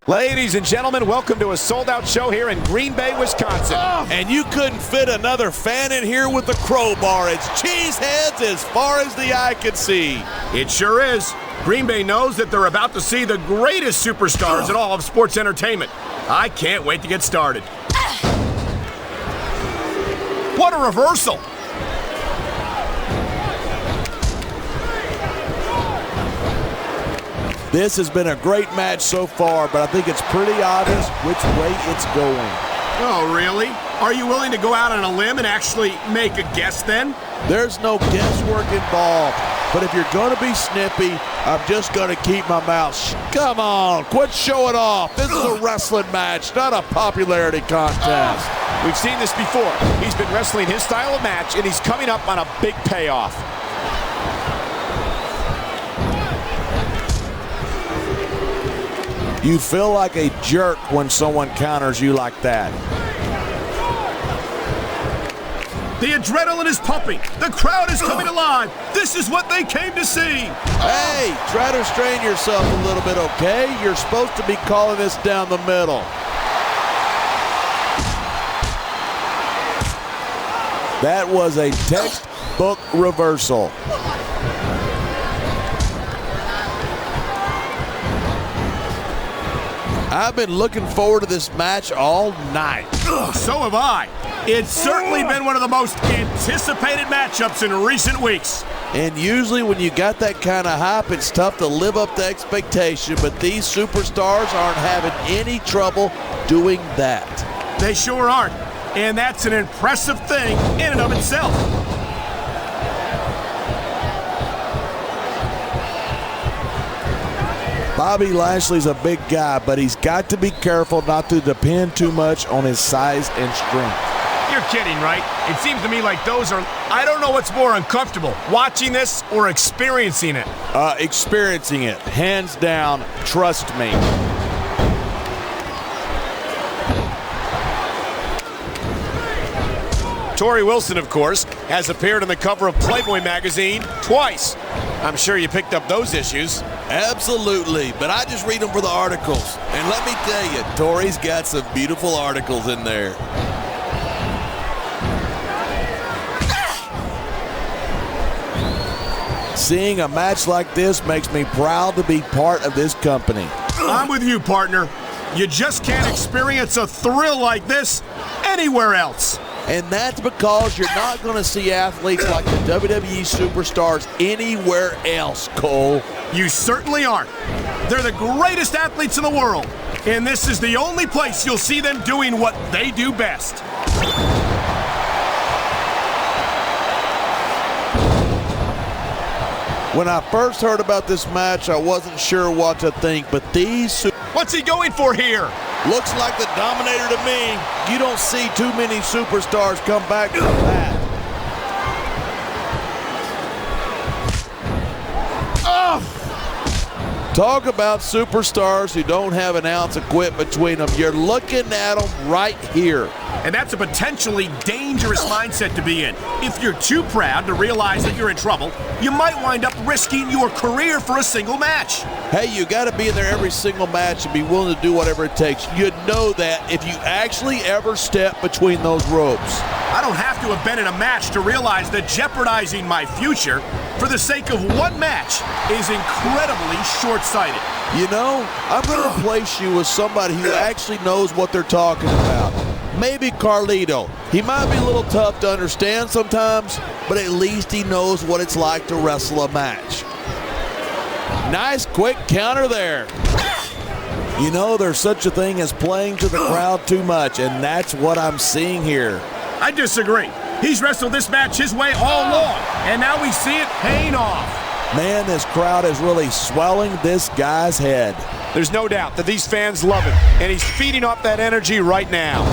Ladies and gentlemen, welcome to a sold-out show here in Green Bay, Wisconsin. And you couldn't fit another fan in here with a crowbar. It's cheeseheads as far as the eye can see. It sure is. Green Bay knows that they're about to see the greatest superstars in all of sports entertainment. I can't wait to get started. What a reversal! This has been a great match so far, but I think it's pretty obvious which way it's going. Oh, really? Are you willing to go out on a limb and actually make a guess then? There's no guesswork involved, but if you're going to be snippy, I'm just going to keep my mouth shut. Come on, quit showing off. This is a wrestling match, not a popularity contest. We've seen this before. He's been wrestling his style of match, and he's coming up on a big payoff. You feel like a jerk when someone counters you like that. The adrenaline is pumping. The crowd is coming alive. This is what they came to see. Hey, try to restrain yourself a little bit, okay? You're supposed to be calling this down the middle. That was a textbook reversal. I've been looking forward to this match all night. So have I. It's certainly been one of the most anticipated matchups in recent weeks. And usually when you got that kind of hype, it's tough to live up to expectation, but these superstars aren't having any trouble doing that. They sure aren't. And that's an impressive thing in and of itself. Bobby Lashley's a big guy, but he's got to be careful not to depend too much on his size and strength. You're kidding, right? It seems to me like those are... I don't know what's more uncomfortable, watching this or experiencing it. Experiencing it, hands down, trust me. Torrie Wilson, of course, has appeared on the cover of Playboy magazine twice. I'm sure you picked up those issues. Absolutely, but I just read them for the articles. And let me tell you, Torrie's got some beautiful articles in there. Seeing a match like this makes me proud to be part of this company. I'm with you, partner. You just can't experience a thrill like this anywhere else. And that's because you're not going to see athletes like the WWE superstars anywhere else, Cole. You certainly aren't. They're the greatest athletes in the world, and this is the only place you'll see them doing what they do best. When I first heard about this match, I wasn't sure what to think, but these... What's he going for here? Looks like the Dominator to me. You don't see too many superstars come back from that. Talk about superstars who don't have an ounce of quit between them. You're looking at them right here. And that's a potentially dangerous mindset to be in. If you're too proud to realize that you're in trouble, you might wind up risking your career for a single match. Hey, you got to be in there every single match and be willing to do whatever it takes. You know that if you actually ever step between those ropes. I don't have to have been in a match to realize that jeopardizing my future for the sake of one match is incredibly short-sighted. You know, I'm going to replace you with somebody who actually knows what they're talking about. Maybe Carlito. He might be a little tough to understand sometimes, but at least he knows what it's like to wrestle a match. Nice quick counter there. You know, there's such a thing as playing to the crowd too much, and that's what I'm seeing here. I disagree. He's wrestled this match his way all along, and now we see it paying off. Man, this crowd is really swelling this guy's head. There's no doubt that these fans love him, and he's feeding off that energy right now.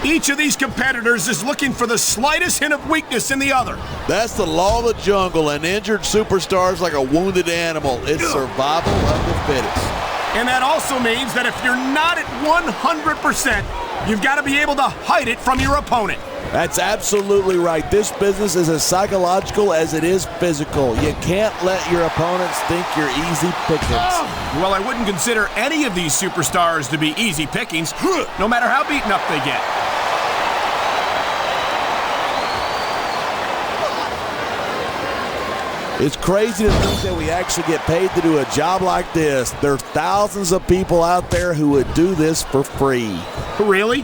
Each of these competitors is looking for the slightest hint of weakness in the other. That's the law of the jungle, and injured superstars like a wounded animal. It's survival of the fittest. And that also means that if you're not at 100%, you've got to be able to hide it from your opponent. That's absolutely right. This business is as psychological as it is physical. You can't let your opponents think you're easy pickings. Well, I wouldn't consider any of these superstars to be easy pickings, no matter how beaten up they get. It's crazy to think that we actually get paid to do a job like this. There are thousands of people out there who would do this for free. Really?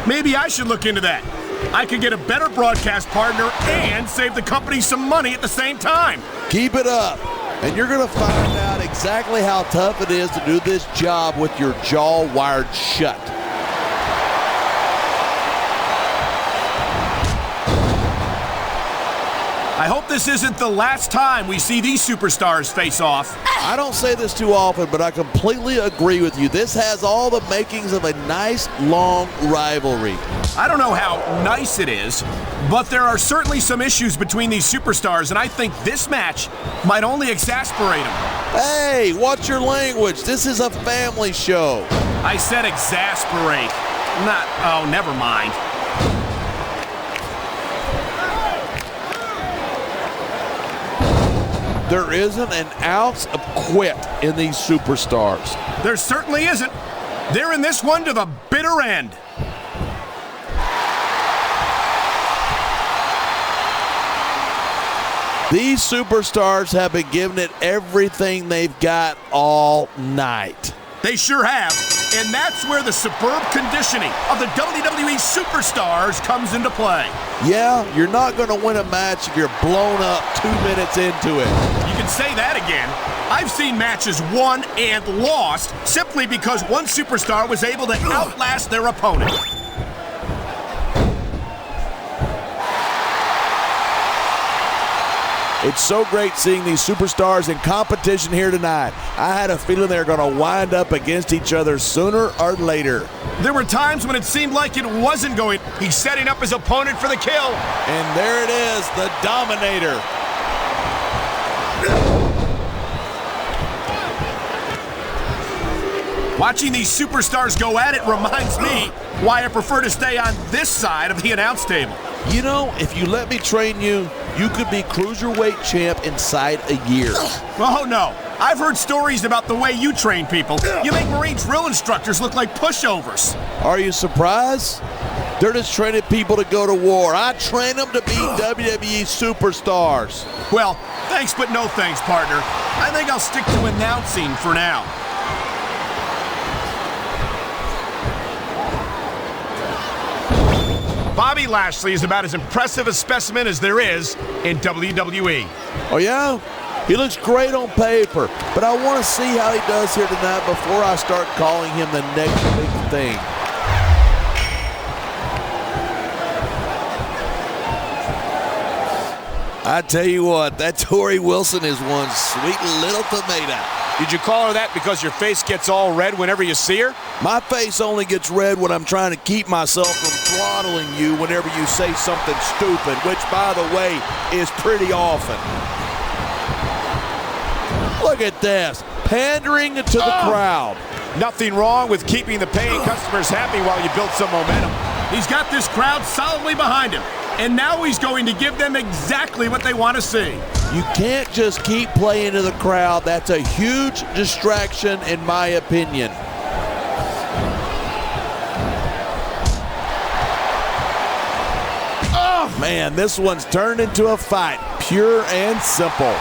Maybe I should look into that. I could get a better broadcast partner and save the company some money at the same time. Keep it up, and you're going to find out exactly how tough it is to do this job with your jaw wired shut. I hope this isn't the last time we see these superstars face off. I don't say this too often, but I completely agree with you. This has all the makings of a nice, long rivalry. I don't know how nice it is, but there are certainly some issues between these superstars, and I think this match might only exasperate them. Hey, watch your language. This is a family show. I said exasperate. Oh, never mind. There isn't an ounce of quit in these superstars. There certainly isn't. They're in this one to the bitter end. These superstars have been giving it everything they've got all night. They sure have. And that's where the superb conditioning of the WWE superstars comes into play. Yeah, you're not going to win a match if you're blown up 2 minutes into it. You can say that again. I've seen matches won and lost simply because one superstar was able to outlast their opponent. It's so great seeing these superstars in competition here tonight. I had a feeling they were going to wind up against each other sooner or later. There were times when it seemed like it wasn't going. He's setting up his opponent for the kill. And there it is, the Dominator. Watching these superstars go at it reminds me why I prefer to stay on this side of the announce table. You know, if you let me train you, you could be cruiserweight champ inside a year. Oh, no. I've heard stories about the way you train people. You make Marine drill instructors look like pushovers. Are you surprised? They're just training people to go to war. I train them to be WWE superstars. Well, thanks but no thanks, partner. I think I'll stick to announcing for now. Bobby Lashley is about as impressive a specimen as there is in WWE. Oh, yeah? He looks great on paper, but I want to see how he does here tonight before I start calling him the next big thing. I tell you what, that Torrie Wilson is one sweet little tomato. Did you call her that because your face gets all red whenever you see her? My face only gets red when I'm trying to keep myself from throttling you whenever you say something stupid, which, by the way, is pretty often. Look at this, pandering to the crowd. Nothing wrong with keeping the paying customers happy while you build some momentum. He's got this crowd solidly behind him, and now he's going to give them exactly what they want to see. You can't just keep playing to the crowd. That's a huge distraction, in my opinion. Oh, man, this one's turned into a fight, pure and simple.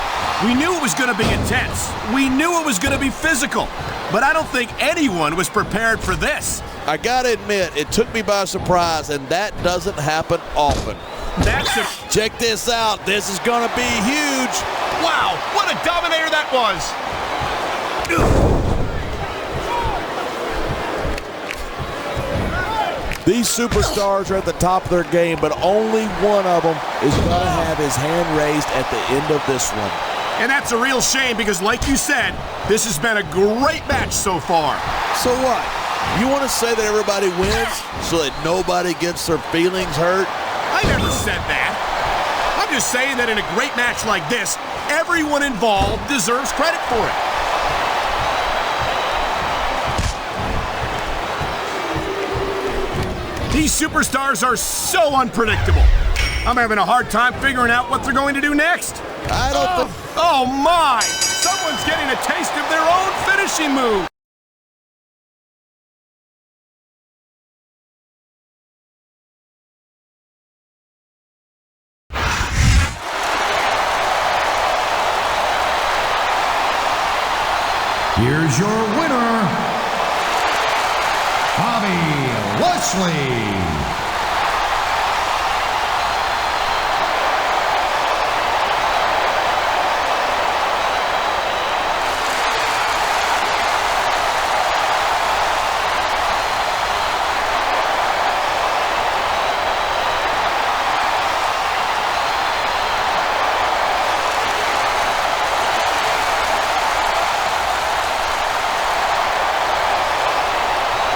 We knew it was going to be intense. We knew it was going to be physical. But I don't think anyone was prepared for this. I gotta admit, it took me by surprise, and that doesn't happen often. Check this out. This is gonna be huge. Wow, what a dominator that was. These superstars are at the top of their game, but only one of them is gonna have his hand raised at the end of this one. And that's a real shame because, like you said, this has been a great match so far. So what? You want to say that everybody wins so that nobody gets their feelings hurt? I never said that. I'm just saying that in a great match like this, everyone involved deserves credit for it. These superstars are so unpredictable. I'm having a hard time figuring out what they're going to do next. I don't think... Oh my! Someone's getting a taste of their own finishing move. Here's your winner, Bobby Lashley.